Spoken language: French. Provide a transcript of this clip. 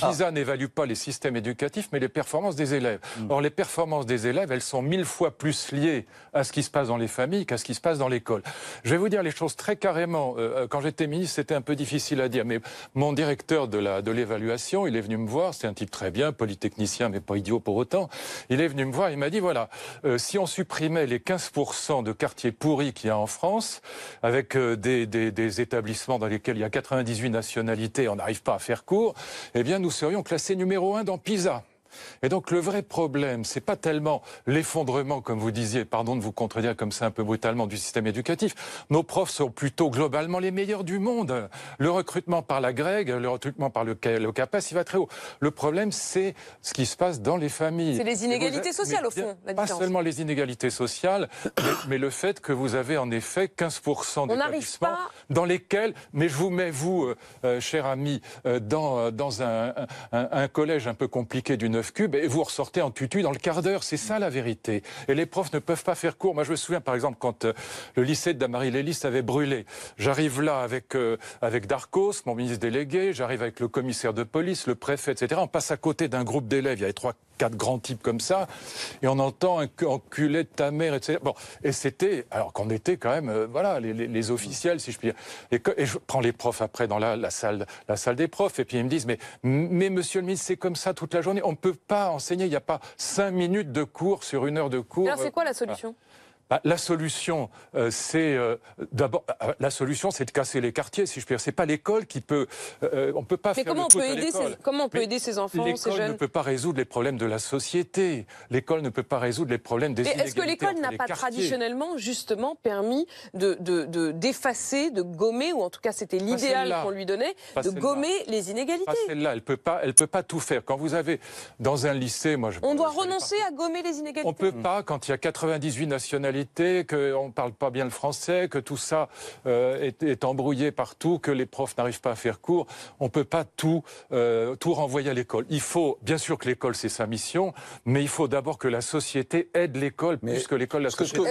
PISA n'évalue pas les systèmes éducatifs, mais les performances des élèves. Or, les performances des élèves, elles sont 1000 fois plus liées à ce qui se passe dans les familles qu'à ce qui se passe dans l'école. Je vais vous dire les choses très carrément. Quand j'étais ministre, c'était un peu difficile à dire, mais mon directeur de l'évaluation, il est venu me voir, c'est un type très bien, polytechnicien, mais pas idiot pour autant. Il est venu me voir, il m'a dit, voilà, si on supprimait les 15% de quartiers pourris qu'il y a en France, avec des établissements dans lesquels il y a 98 nationalités, on n'arrive pas à faire court, eh bien nous serions classés numéro 1 dans PISA. Et donc le vrai problème, c'est pas tellement l'effondrement, comme vous disiez, pardon de vous contredire comme ça un peu brutalement, du système éducatif. Nos profs sont plutôt globalement les meilleurs du monde. Le recrutement par la Greg, le recrutement par le CAPES, il va très haut. Le problème, c'est ce qui se passe dans les familles. C'est les inégalités sociales, au fond, la différence. Pas seulement les inégalités sociales, mais le fait que vous avez en effet 15% d'établissements dans lesquels, mais je vous mets, vous, cher ami, dans un collège un peu compliqué du 9 cube, et vous ressortez en tutu dans le quart d'heure. C'est ça la vérité. Et les profs ne peuvent pas faire cours. Moi, je me souviens, par exemple, quand le lycée de Damary-Lélis avait brûlé. J'arrive là avec Darcos, mon ministre délégué, j'arrive avec le commissaire de police, le préfet, etc. On passe à côté d'un groupe d'élèves. Il y avait 3-4 grands types comme ça, et on entend un enculé de ta mère, etc. Bon, et c'était, alors qu'on était quand même, voilà, les officiels, si je puis dire. Et je prends les profs après dans la salle des profs, et puis ils me disent, mais monsieur le ministre, c'est comme ça toute la journée. On ne peut pas enseigner, il n'y a pas 5 minutes de cours sur 1 heure de cours. Alors c'est quoi la solution ? La solution, c'est d'abord, la solution, c'est de casser les quartiers, si je puis dire. C'est pas l'école qui peut. On peut pas. Mais faire comment on peut aider ces enfants, ces jeunes ? L'école ne peut pas résoudre les problèmes de la société. L'école ne peut pas résoudre les problèmes des inégalités. Est-ce que l'école n'a pas traditionnellement, justement, permis d'effacer, de gommer, ou en tout cas c'était l'idéal qu'on lui donnait, de gommer les inégalités ? Pas celle-là. Elle peut pas tout faire. Quand vous avez dans un lycée, on doit renoncer à gommer les inégalités. On peut pas quand il y a 98 nationalités. Qu'on ne parle pas bien le français, que tout ça est embrouillé partout, que les profs n'arrivent pas à faire cours. On ne peut pas tout renvoyer à l'école. Il faut, bien sûr que l'école, c'est sa mission, mais il faut d'abord que la société aide l'école plus que l'école la société.